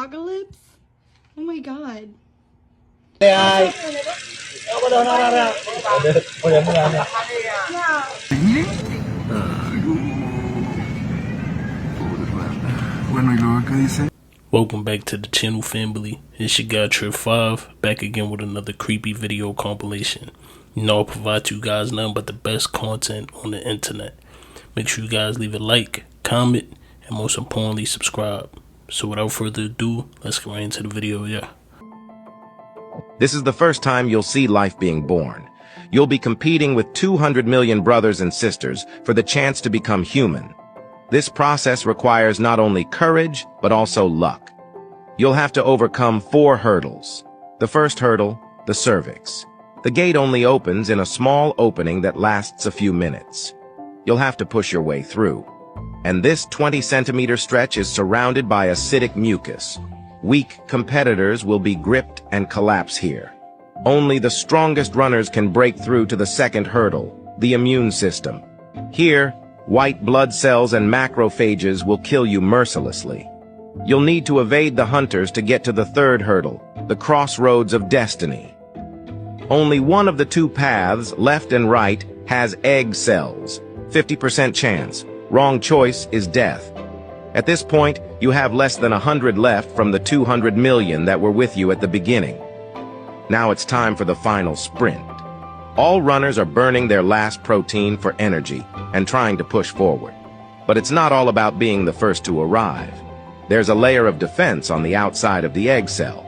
apocalypse? Oh my god. Bueno, ¿y luego qué dice? Welcome back to the channel, family. It's your guy Pt.3 back again with another creepy video compilation. You know, I'll provide you guys nothing but the best content on the internet. Make sure you guys leave a like, comment, and most importantly, subscribe. So without further ado, let's get right into the video, yeah. This is the first time you'll see life being born. You'll be competing with 200 million brothers and sisters for the chance to become human. This process requires not only courage, but also luck. You'll have to overcome 4 hurdles. The first hurdle, the cervix. The gate only opens in a small opening that lasts a few minutes. You'll have to push your way through. And this 20-centimeter stretch is surrounded by acidic mucus. Weak competitors will be gripped and collapse here. Only the strongest runners can break through to the second hurdle, the immune system. Here, white blood cells and macrophages will kill you mercilessly. You'll need to evade the hunters to get to the third hurdle, the crossroads of destiny. Only one of the 2 paths, left and right, has egg cells. 50% chance. Wrong choice is death. At this point, you have less than 100 left from the 200 million that were with you at the beginning. Now it's time for the final sprint. All runners are burning their last protein for energy and trying to push forward. But it's not all about being the first to arrive. There's a layer of defense on the outside of the egg cell,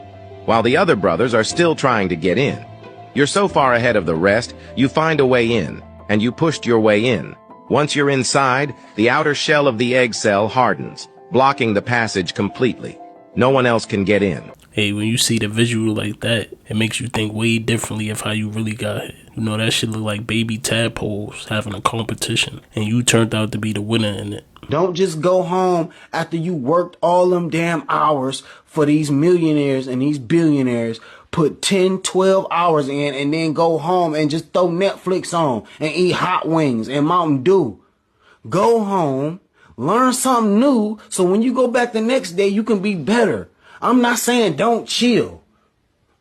while the other brothers are still trying to get in. You're so far ahead of the rest, you find a way in, and you pushed your way in. Once you're inside, the outer shell of the egg cell hardens, blocking the passage completely. No one else can get in. Hey, when you see the visual like that, it makes you think way differently of how you really got here. You know, that shit look like baby tadpoles having a competition, and you turned out to be the winner in it. Don't just go home after you worked all them damn hours for these millionaires and these billionaires. Put 10, 12 hours in and then go home and just throw Netflix on and eat hot wings and Mountain Dew. Go home, learn something new, so when you go back the next day, you can be better. I'm not saying don't chill.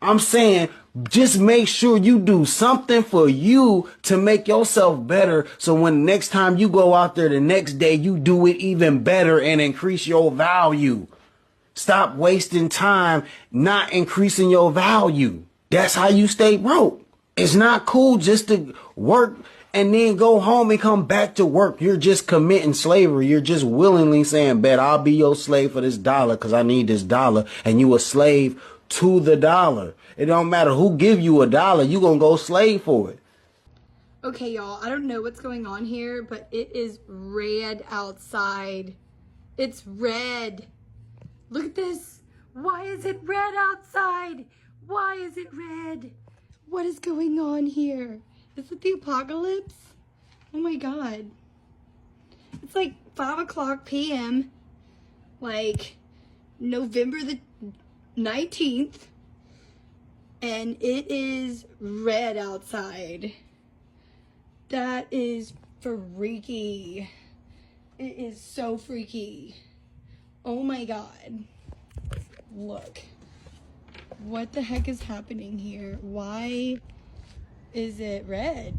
I'm saying just make sure you do something for you to make yourself better, so when the next time you go out there the next day, you do it even better and increase your value. Stop wasting time not increasing your value. That's how you stay broke. It's not cool just to work and then go home and come back to work. You're just committing slavery. You're just willingly saying, bet I'll be your slave for this dollar because I need this dollar. And you a slave to the dollar. It don't matter who give you $1, you gonna go slave for it. Okay, y'all, I don't know what's going on here, but it is red outside. It's red. Look at this. Why is it red outside? Why is it red? What is going on here? Is it the apocalypse? Oh my god. It's like 5 p.m. like November the 19th. And it is red outside. That is freaky. It is so freaky. Oh my god. Look. What the heck is happening here? Why is it red?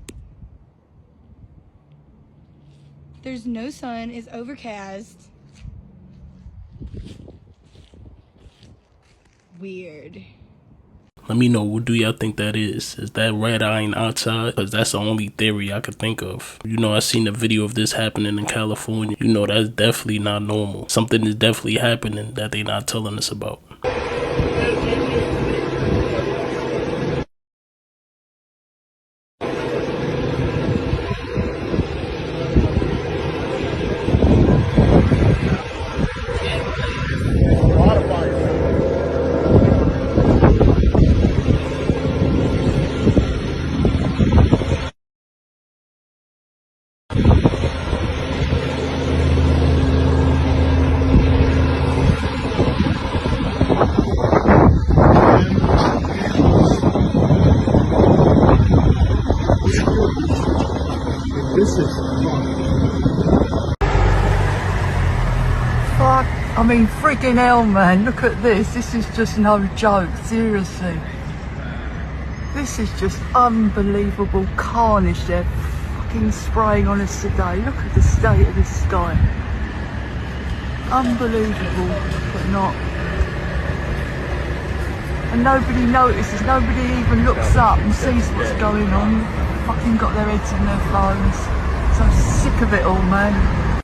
There's no sun. It's overcast. Weird. Let me know, what do y'all think that is? Is that red iron outside? Because that's the only theory I could think of. You know, I seen a video of this happening in California. You know, that's definitely not normal. Something is definitely happening that they not telling us about. I mean, freaking hell, man, look at this. This is just no joke, seriously. This is just unbelievable carnage they're fucking spraying on us today. Look at the state of the sky. Unbelievable, but not. And nobody notices, nobody even looks up and sees what's going on. Fucking got their heads in their phones. So I'm sick of it all, man.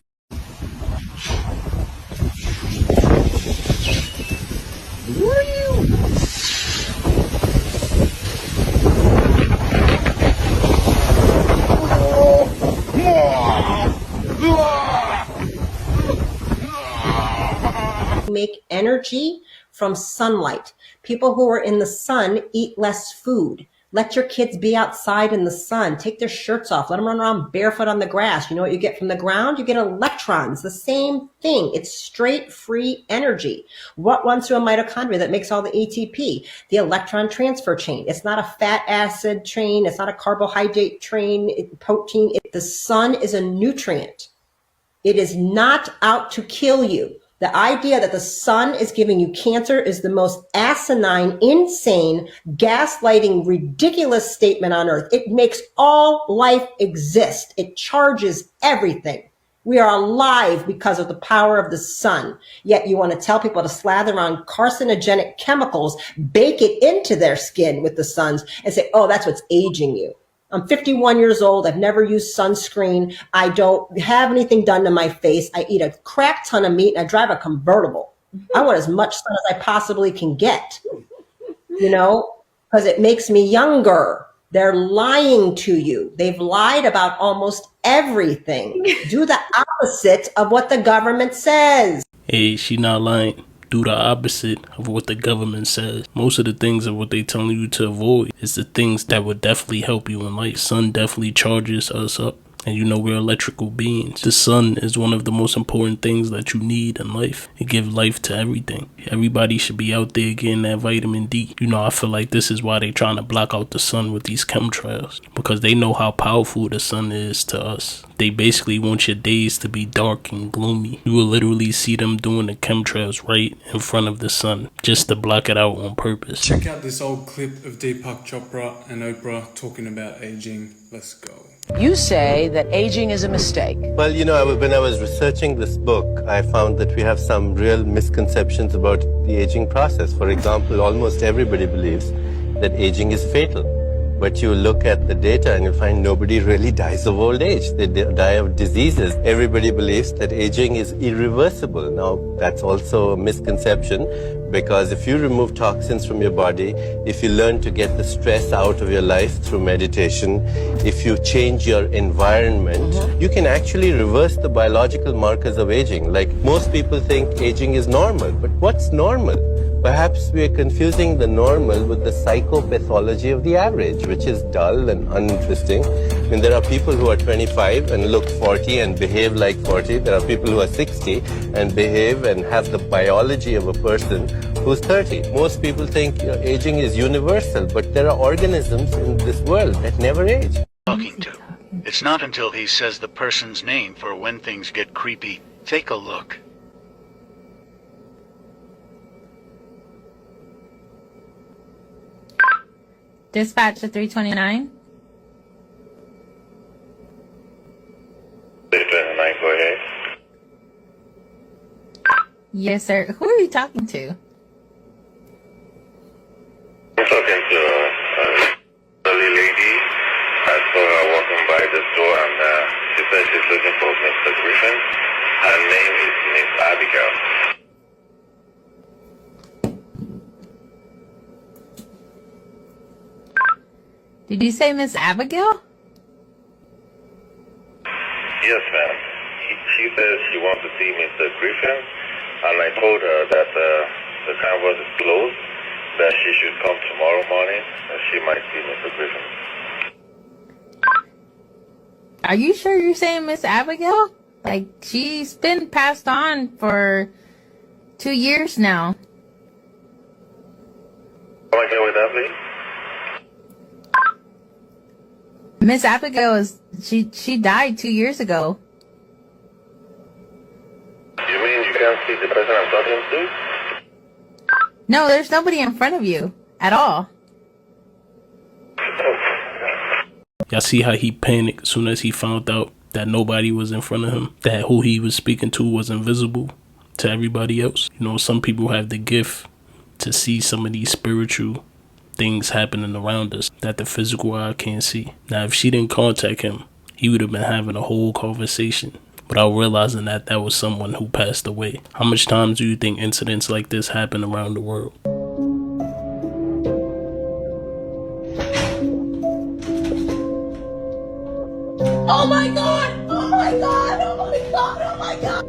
Make energy from sunlight. People who are in the sun eat less food. Let your kids be outside in the sun. Take their shirts off. Let them run around barefoot on the grass. You know what you get from the ground? You get electrons. The same thing. It's straight free energy. What runs through a mitochondria that makes all the ATP? The electron transfer chain. It's not a fat acid chain. It's not a carbohydrate chain, protein. The sun is a nutrient. It is not out to kill you. The idea that the sun is giving you cancer is the most asinine, insane, gaslighting, ridiculous statement on earth. It makes all life exist. It charges everything. We are alive because of the power of the sun. Yet you want to tell people to slather on carcinogenic chemicals, bake it into their skin with the suns, and say, oh, that's what's aging you. I'm 51 years old. I've never used sunscreen. I don't have anything done to my face. I eat a crap ton of meat and I drive a convertible. I want as much sun as I possibly can get, you know, because it makes me younger. They're lying to you. They've lied about almost everything. Do the opposite of what the government says. Hey, she not lying. Do the opposite of what the government says. Most of the things of what they telling you to avoid is the things that would definitely help you in life. Sun definitely charges us up. And you know we're electrical beings. The sun is one of the most important things that you need in life. It gives life to everything. Everybody should be out there getting that vitamin D. You know, I feel like this is why they're trying to block out the sun with these chemtrails. Because they know how powerful the sun is to us. They basically want your days to be dark and gloomy. You will literally see them doing the chemtrails right in front of the sun. Just to block it out on purpose. Check out this old clip of Deepak Chopra and Oprah talking about aging. Let's go. You say that aging is a mistake. Well, you know, when I was researching this book, I found that we have some real misconceptions about the aging process. For example, almost everybody believes that aging is fatal. But you look at the data and you find nobody really dies of old age. They die of diseases. Everybody believes that aging is irreversible. Now, that's also a misconception, because if you remove toxins from your body, if you learn to get the stress out of your life through meditation, if you change your environment, you can actually reverse the biological markers of aging. Like, most people think aging is normal, but what's normal? Perhaps we are confusing the normal with the psychopathology of the average, which is dull and uninteresting. I mean, there are people who are 25 and look 40 and behave like 40. There are people who are 60 and behave and have the biology of a person who's 30. Most people think, you know, aging is universal, but there are organisms in this world that never age. Talking to. It's not until he says the person's name for when things get creepy. Take a look. Dispatch to 329. 329, go ahead. Yes, sir. Who are you talking to? I'm talking to a elderly lady. I saw her walking by the store and she said she's looking for Mr. Griffin. Her name is Miss Abigail. Did you say Miss Abigail? Yes, ma'am. She says she wants to see Mr. Griffin, and I told her that the canvas is closed, that she should come tomorrow morning, and she might see Mr. Griffin. Are you sure you're saying Miss Abigail? Like, she's been passed on for 2 years now. Come again with that, please? Miss Abigail she died 2 years ago. You mean you can see the person I'm talking to? No, there's nobody in front of you at all. Y'all see how he panicked as soon as he found out that nobody was in front of him, that who he was speaking to was invisible to everybody else. You know, some people have the gift to see some of these spiritual things happening around us that the physical eye can't see. Now, if she didn't contact him, he would have been having a whole conversation without realizing that that was someone who passed away. How much times do you think incidents like this happen around the world? Oh my god! Oh my god! Oh my god! Oh my god!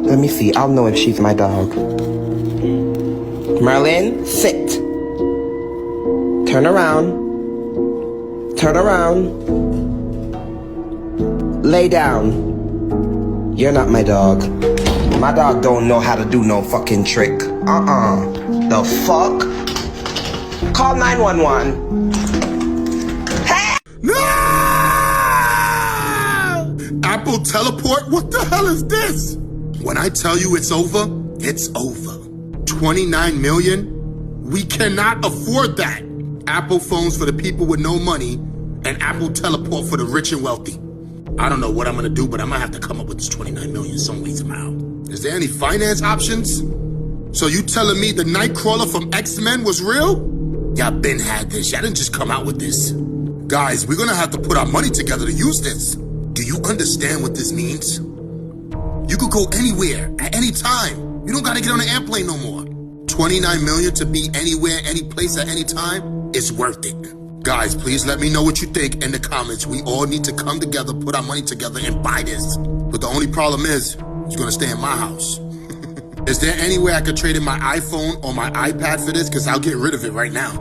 Let me see. I'll know if she's my dog. Merlin, sit. Turn around. Turn around. Lay down. You're not my dog. My dog don't know how to do no fucking trick. The fuck? Call 911. Hey! No! Apple teleport? What the hell is this? When I tell you it's over, it's over. 29 million? We cannot afford that. Apple phones for the people with no money and Apple teleport for the rich and wealthy. I don't know what I'm gonna do, but I'm gonna have to come up with this 29 million some way somehow. Is there any finance options? So you telling me the Nightcrawler from X-Men was real? Y'all been had this. Y'all didn't just come out with this. Guys, we're gonna have to put our money together to use this. Do you understand what this means? You could go anywhere, at any time. You don't gotta get on an airplane no more. 29 million to be anywhere, any place, at any time, it's worth it. Guys, please let me know what you think in the comments. We all need to come together, put our money together, and buy this. But the only problem is, it's gonna stay in my house. Is there any way I could trade in my iPhone or my iPad for this? Because I'll get rid of it right now.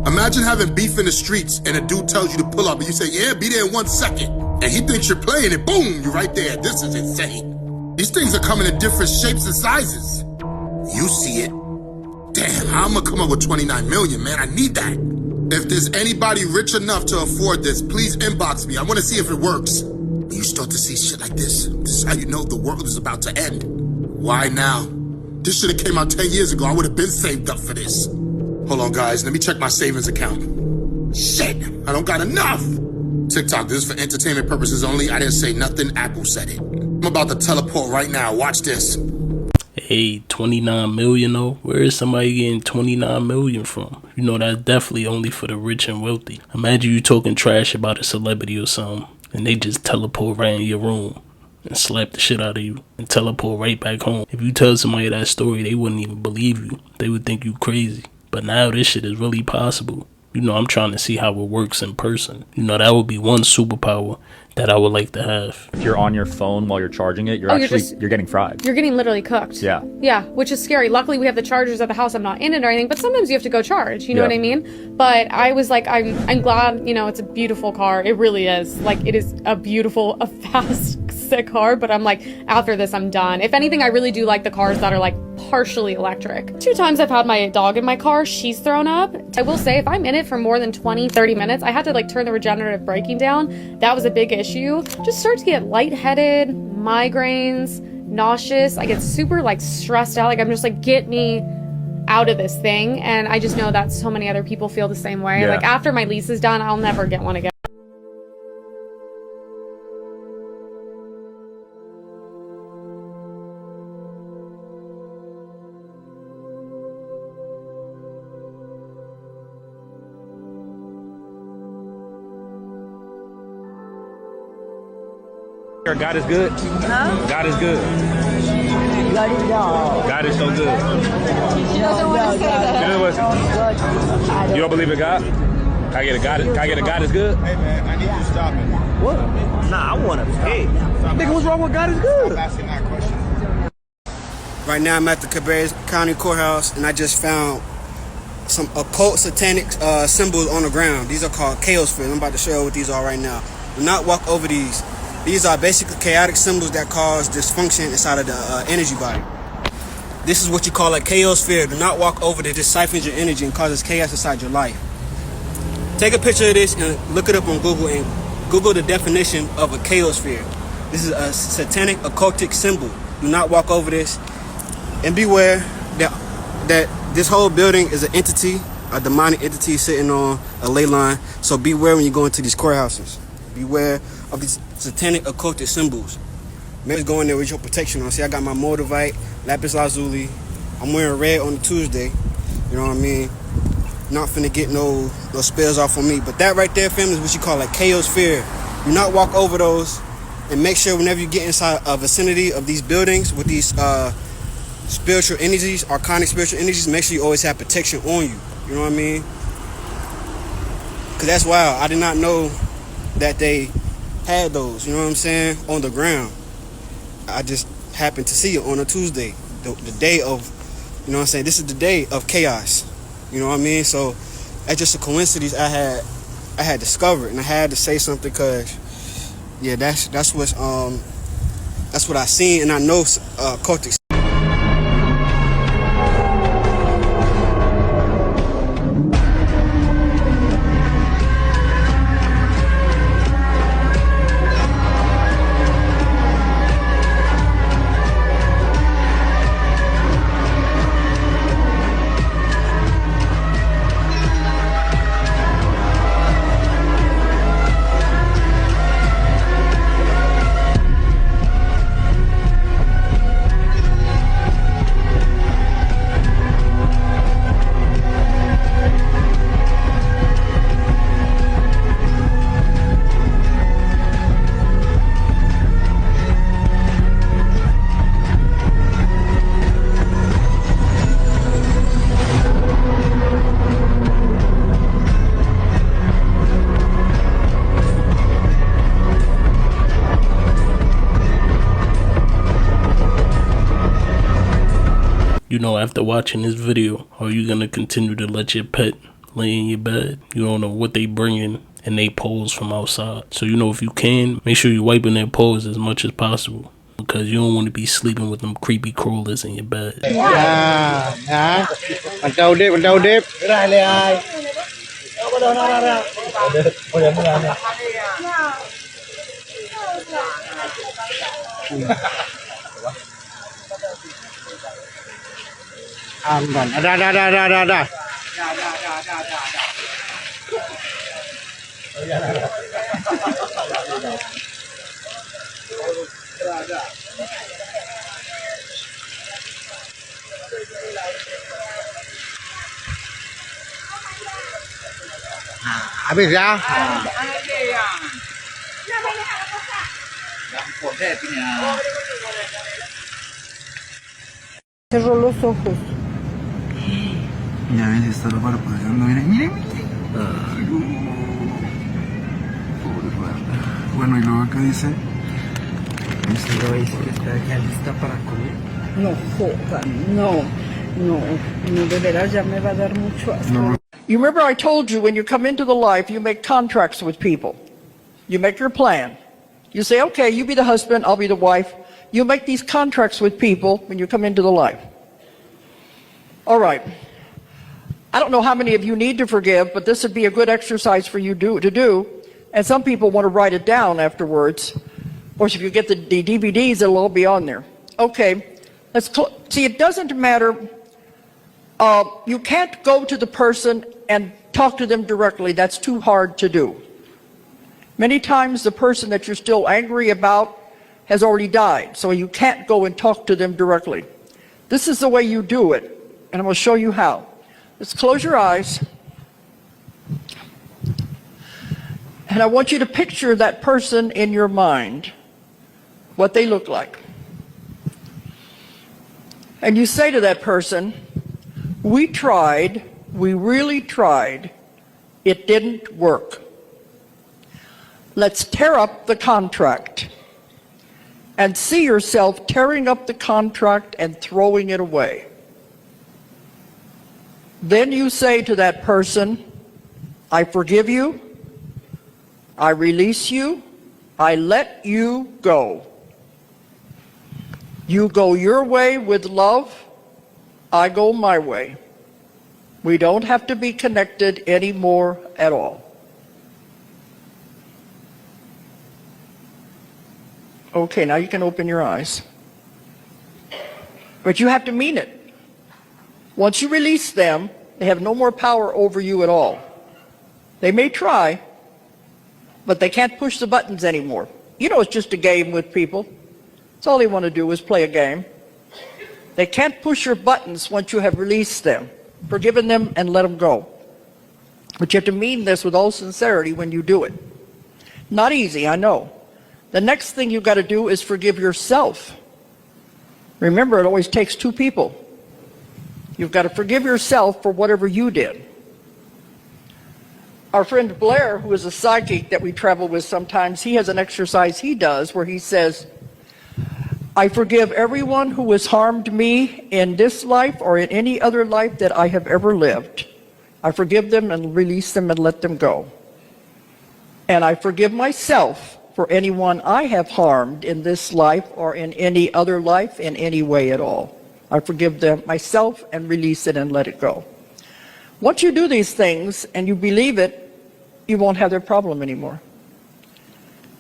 Imagine having beef in the streets and a dude tells you to pull up and you say, yeah, be there in 1 second. And he thinks you're playing it, boom, you're right there. This is insane. These things are coming in different shapes and sizes. You see it. Damn, how am I gonna come up with 29 million, man? I need that. If there's anybody rich enough to afford this, please inbox me. I wanna see if it works. When you start to see shit like this is how you know the world is about to end. Why now? This should have came out 10 years ago. I would have been saved up for this. Hold on, guys. Let me check my savings account. Shit, I don't got enough. TikTok, this is for entertainment purposes only. I didn't say nothing. Apple said it. I'm about to teleport right now. Watch this. Hey, 29 million though? Where is somebody getting 29 million from? You know, that's definitely only for the rich and wealthy. Imagine you talking trash about a celebrity or something, and they just teleport right in your room and slap the shit out of you and teleport right back home. If you tell somebody that story, they wouldn't even believe you. They would think you crazy. But now this shit is really possible. You know, I'm trying to see how it works in person. You know, that would be one superpower that I would like to have. If you're on your phone while you're charging it, you're getting fried. You're getting literally cooked. Yeah. Yeah, which is scary. Luckily, we have the chargers at the house. I'm not in it or anything, but sometimes you have to go charge. You know what I mean? But I was like, I'm glad, you know, it's a beautiful car. It really is. Like, it is a beautiful, a fast, sick car. But I'm like, after this, I'm done. If anything, I really do like the cars that are like partially electric. 2 times I've had my dog in my car. She's thrown up. I will say, if I'm in it for more than 20, 30 minutes, I had to like turn the regenerative braking down. That was a big issue. Just start to get lightheaded, migraines, nauseous. I get super like stressed out. Like I'm just like, get me out of this thing. And I just know that so many other people feel the same way. Yeah. Like after my lease is done, I'll never get one again. God is good. Huh? God is good. God is so good. She doesn't want to say that. You don't believe in God? Can I get a God? Can I get a God is good? Hey man, I need you to stop it. What? Nah, I want to pay. Nigga, what's wrong with God is good? Stop asking that question. Right now I'm at the Cabarrus County Courthouse, and I just found some occult satanic symbols on the ground. These are called chaos spheres. I'm about to show you what these are right now. Do not walk over these. These are basically chaotic symbols that cause dysfunction inside of the energy body. This is what you call a chaos sphere. Do not walk over to this siphons your energy and causes chaos inside your life. Take a picture of this and look it up on Google and Google the definition of a chaos sphere. This is a satanic occultic symbol. Do not walk over this. And beware that this whole building is an entity, a demonic entity sitting on a ley line. So beware when you go into these courthouses. Beware of these satanic occultic symbols. Maybe go in there with your protection on. See, I got my Moldavite, Lapis Lazuli. I'm wearing red on the Tuesday. You know what I mean? Not finna get no spells off on me. But that right there, family, is what you call a chaos sphere. Do not walk over those. And make sure whenever you get inside a vicinity of these buildings with these spiritual energies, arcanic spiritual energies, make sure you always have protection on you. You know what I mean? Because that's wild. I did not know that they had those, you know what I'm saying, on the ground. I just happened to see it on a Tuesday, the day of, you know what I'm saying, this is the day of chaos. You know what I mean? So that's just a coincidence I had discovered, and I had to say something because, yeah, that's what I seen, and I know cultic. You know, after watching this video, are you gonna continue to let your pet lay in your bed? You don't know what they bringing and they paws from outside. So, you know, if you can, make sure you're wiping their paws as much as possible, because you don't want to be sleeping with them creepy crawlers in your bed. Mình đâu đếp. Cái này là ai? Ra. Habis ya? Cerró los ojos. Ya ves, está lo parpadeando. Miren. Pobre rata. Bueno, y luego acá dice. Esto dice que está ya lista para comer. No jodan, no, de veras ya me va a dar mucho asco. No. You remember I told you when you come into the life, you make contracts with people. You make your plan. You say, okay, you be the husband, I'll be the wife. You make these contracts with people when you come into the life. All right. I don't know how many of you need to forgive, but this would be a good exercise for you to do. And some people want to write it down afterwards. Of course, if you get the DVDs, it'll all be on there. Okay. See, it doesn't matter. You can't go to the person and talk to them directly. That's too hard to do. Many times the person that you're still angry about has already died, so you can't go and talk to them directly. This is the way you do it, and I'm going to show you how. Let's close your eyes. And I want you to picture that person in your mind, what they look like. And you say to that person, we tried, we really tried, it didn't work. Let's tear up the contract. and see yourself tearing up the contract and throwing it away. Then you say to that person, I forgive you, I release you, I let you go. You go your way with love, I go my way. We don't have to be connected anymore at all. Okay, now you can open your eyes. But you have to mean it. Once you release them, they have no more power over you at all. They may try, but they can't push the buttons anymore. You know, it's just a game with people. That's all they want to do is play a game. They can't push your buttons once you have released them, forgiven them, and let them go. But you have to mean this with all sincerity when you do it. Not easy, I know. The next thing you've got to do is forgive yourself. Remember, it always takes two people. You've got to forgive yourself for whatever you did. Our friend Blair, who is a psychic that we travel with sometimes, he has an exercise he does where he says, I forgive everyone who has harmed me in this life or in any other life that I have ever lived. I forgive them and release them and let them go. And I forgive myself for anyone I have harmed in this life or in any other life in any way at all. I forgive them myself and release it and let it go. Once you do these things and you believe it, you won't have that problem anymore.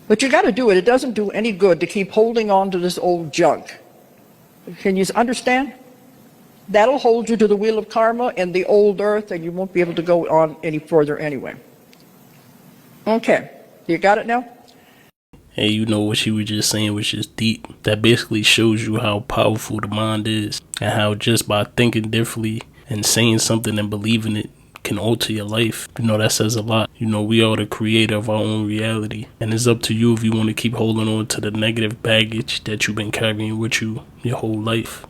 But you got to do it. It doesn't do any good to keep holding on to this old junk. Can you understand? That'll hold you to the wheel of karma and the old earth, and you won't be able to go on any further anyway. Okay, you got it now? Hey, you know what she was just saying was just deep. That basically shows you how powerful the mind is and how just by thinking differently and saying something and believing it can alter your life. You know, that says a lot. You know, we are the creator of our own reality, and it's up to you if you want to keep holding on to the negative baggage that you've been carrying with you your whole life,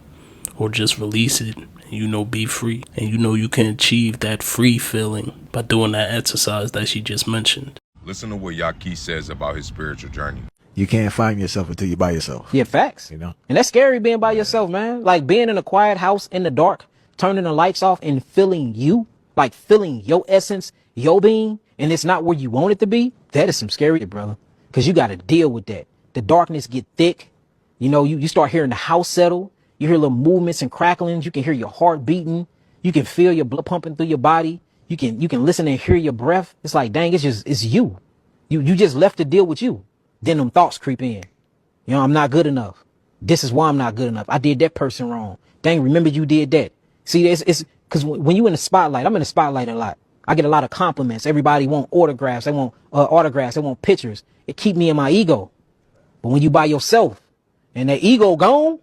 or just release it and, you know, be free. And you know you can achieve that free feeling by doing that exercise that she just mentioned. Listen to what Yaki says about his spiritual journey. You can't find yourself until you're by yourself. Yeah, facts. You know? And that's scary, being by yourself, man. Like being in a quiet house in the dark, turning the lights off and feeling you, like feeling your essence, your being, and it's not where you want it to be. That is some scary, brother. Because you got to deal with that. The darkness get thick. You know, you start hearing the house settle. You hear little movements and cracklings. You can hear your heart beating. You can feel your blood pumping through your body. You can listen and hear your breath. It's like, dang, it's you. You just left to deal with you. Then them thoughts creep in. You know, I'm not good enough. This is why I'm not good enough. I did that person wrong. Dang, remember you did that. See, it's because when you in the spotlight, I'm in the spotlight a lot. I get a lot of compliments. Everybody want autographs. They want autographs. They want pictures. It keep me in my ego. But when you by yourself and that ego gone,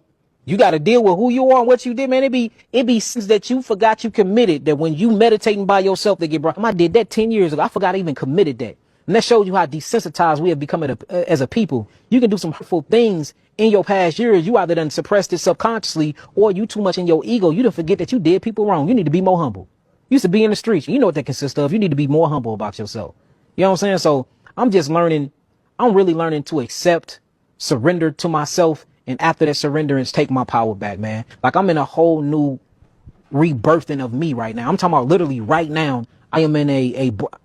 you got to deal with who you are and what you did, man. It be sins that you forgot you committed, that when you meditating by yourself, they get brought. I did that 10 years ago. I forgot I even committed that. And that shows you how desensitized we have become as a people. You can do some hurtful things in your past years. You either done suppressed it subconsciously, or you too much in your ego. You done forget that you did people wrong. You need to be more humble. You used to be in the streets. You know what that consists of. You need to be more humble about yourself. You know what I'm saying? So I'm just learning. I'm really learning to accept, surrender to myself. And after that surrenderance, take my power back, man. Like I'm in a whole new rebirthing of me right now. I'm talking about literally right now. I am in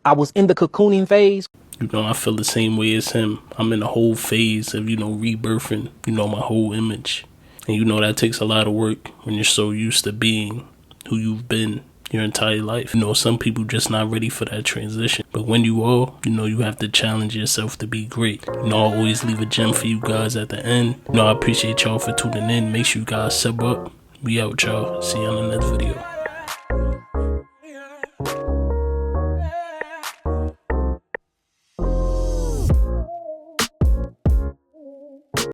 I was in the cocooning phase. You know, I feel the same way as him. I'm in a whole phase of, you know, rebirthing, you know, my whole image. And you know, that takes a lot of work when you're so used to being who you've been your entire life. You know, some people just not ready for that transition. But when you are, you know, you have to challenge yourself to be great. You know, I always leave a gem for you guys at the end. You know, I appreciate y'all for tuning in. Make sure you guys sub up. We out, y'all. See you on the next video.